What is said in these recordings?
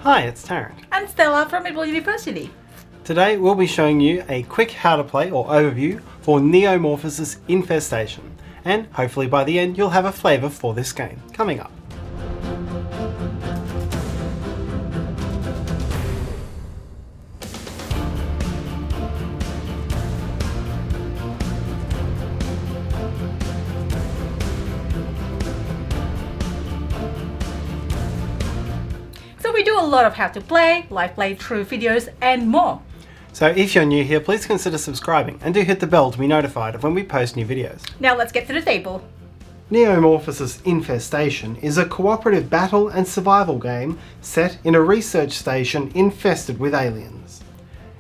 Hi, it's Tarrant. And Stella from Meeple University. Today we'll be showing you a quick how to play or overview for Neo-Morphosis Infestation, and hopefully by the end you'll have a flavour for this game coming up. So we do a lot of how to play, live playthrough videos and more. So if you're new here, please consider subscribing and do hit the bell to be notified of when we post new videos. Now let's get to the table. Neo-Morphosis Infestation is a cooperative battle and survival game set in a research station infested with aliens.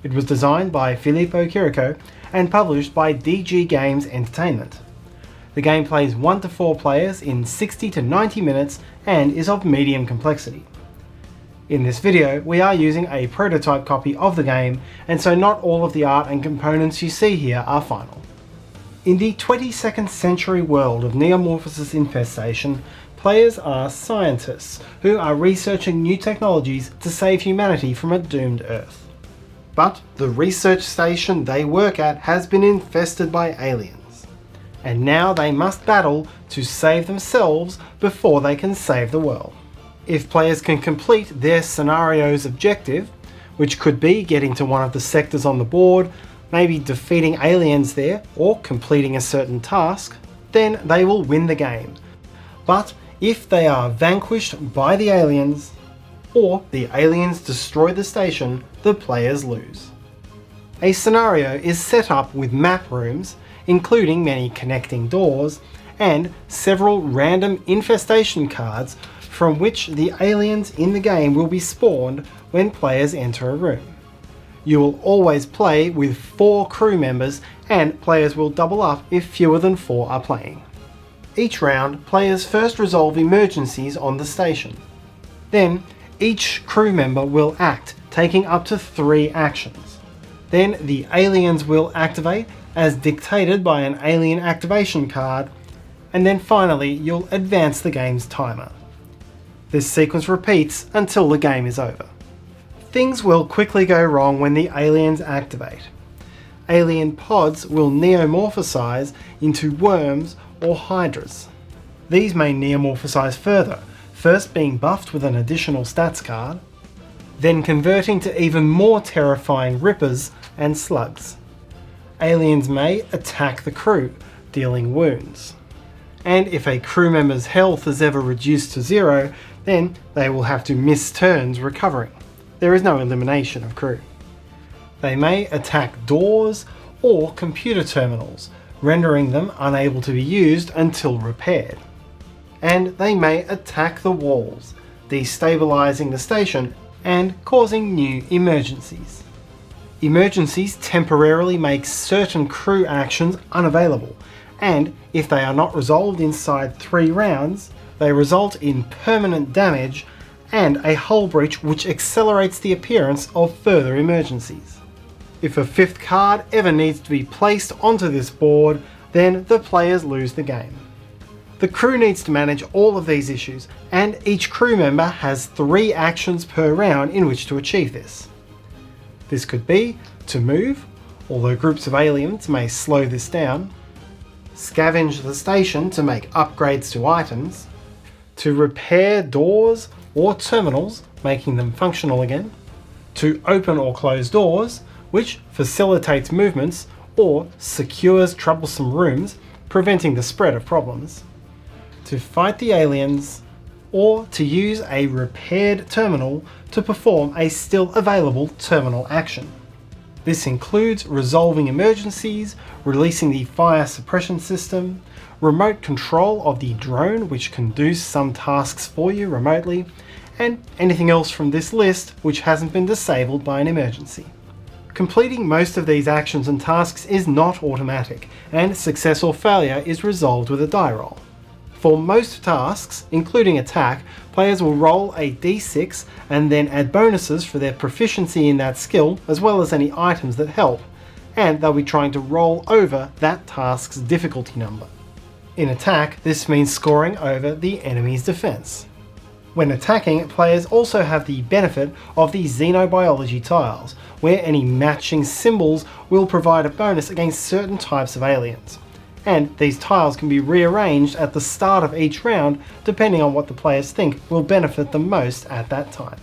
It was designed by Filippo Chirico and published by DG Games Entertainment. The game plays 1 to 4 players in 60 to 90 minutes and is of medium complexity. In this video, we are using a prototype copy of the game, and so not all of the art and components you see here are final. In the 22nd century world of Neo-Morphosis Infestation, players are scientists who are researching new technologies to save humanity from a doomed Earth. But the research station they work at has been infested by aliens, and now they must battle to save themselves before they can save the world. If players can complete their scenario's objective, which could be getting to one of the sectors on the board, maybe defeating aliens there, or completing a certain task, then they will win the game. But if they are vanquished by the aliens, or the aliens destroy the station, the players lose. A scenario is set up with map rooms, including many connecting doors, and several random infestation cards from which the aliens in the game will be spawned when players enter a room. You will always play with 4 crew members, and players will double up if fewer than 4 are playing. Each round, players first resolve emergencies on the station. Then, each crew member will act, taking up to 3 actions. Then the aliens will activate as dictated by an alien activation card, and then finally you'll advance the game's timer. This sequence repeats until the game is over. Things will quickly go wrong when the aliens activate. Alien pods will neomorphosize into worms or hydras. These may neomorphosize further, first being buffed with an additional stats card, then converting to even more terrifying rippers and slugs. Aliens may attack the crew, dealing wounds. And if a crew member's health is ever reduced to 0, then they will have to miss turns recovering. There is no elimination of crew. They may attack doors or computer terminals, rendering them unable to be used until repaired. And they may attack the walls, destabilizing the station and causing new emergencies. Emergencies temporarily make certain crew actions unavailable, and if they are not resolved inside 3 rounds, they result in permanent damage and a hull breach which accelerates the appearance of further emergencies. If a 5th card ever needs to be placed onto this board, then the players lose the game. The crew needs to manage all of these issues, and each crew member has 3 actions per round in which to achieve this. This could be to move, although groups of aliens may slow this down, scavenge the station to make upgrades to items, to repair doors or terminals, making them functional again, to open or close doors, which facilitates movements or secures troublesome rooms, preventing the spread of problems, to fight the aliens, or to use a repaired terminal to perform a still available terminal action. This includes resolving emergencies, releasing the fire suppression system, remote control of the drone which can do some tasks for you remotely, and anything else from this list which hasn't been disabled by an emergency. Completing most of these actions and tasks is not automatic, and success or failure is resolved with a die roll. For most tasks, including attack, players will roll a d6 and then add bonuses for their proficiency in that skill, as well as any items that help, and they'll be trying to roll over that task's difficulty number. In attack, this means scoring over the enemy's defense. When attacking, players also have the benefit of the xenobiology tiles, where any matching symbols will provide a bonus against certain types of aliens. And these tiles can be rearranged at the start of each round depending on what the players think will benefit them most at that time.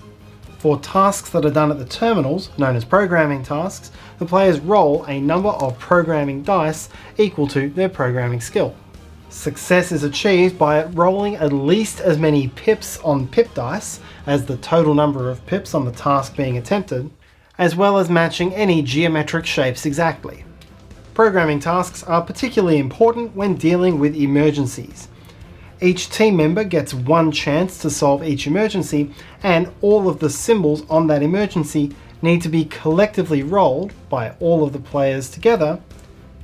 For tasks that are done at the terminals, known as programming tasks, the players roll a number of programming dice equal to their programming skill. Success is achieved by rolling at least as many pips on pip dice as the total number of pips on the task being attempted, as well as matching any geometric shapes exactly. Programming tasks are particularly important when dealing with emergencies. Each team member gets one chance to solve each emergency, and all of the symbols on that emergency need to be collectively rolled by all of the players together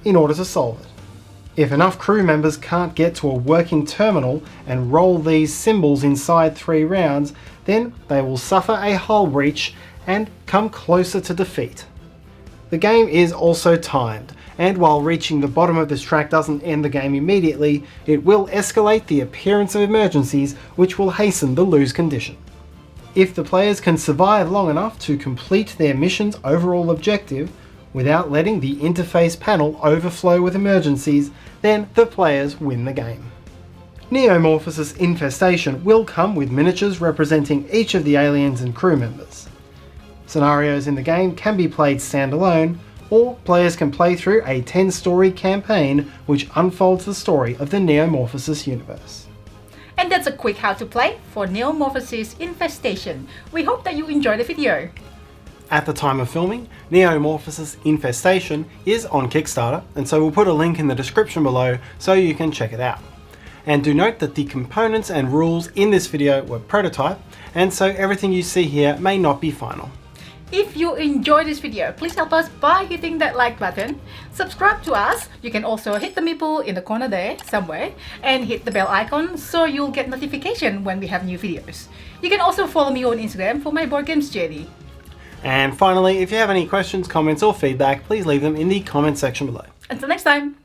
in order to solve it. If enough crew members can't get to a working terminal and roll these symbols inside 3 rounds, then they will suffer a hull breach and come closer to defeat. The game is also timed, and while reaching the bottom of this track doesn't end the game immediately, it will escalate the appearance of emergencies, which will hasten the lose condition. If the players can survive long enough to complete their mission's overall objective without letting the interface panel overflow with emergencies, then the players win the game. Neo-Morphosis Infestation will come with miniatures representing each of the aliens and crew members. Scenarios in the game can be played standalone, or players can play through a 10-story campaign which unfolds the story of the Neo-Morphosis universe. And that's a quick how to play for Neo-Morphosis Infestation. We hope that you enjoyed the video. At the time of filming, Neo-Morphosis Infestation is on Kickstarter, and so we'll put a link in the description below so you can check it out. And do note that the components and rules in this video were prototype, and so everything you see here may not be final. If you enjoyed this video, please help us by hitting that like button. Subscribe to us. You can also hit the meeple in the corner there somewhere and hit the bell icon so you'll get notification when we have new videos. You can also follow me on Instagram for my board games journey. And finally, if you have any questions, comments or feedback, please leave them in the comment section below. Until next time.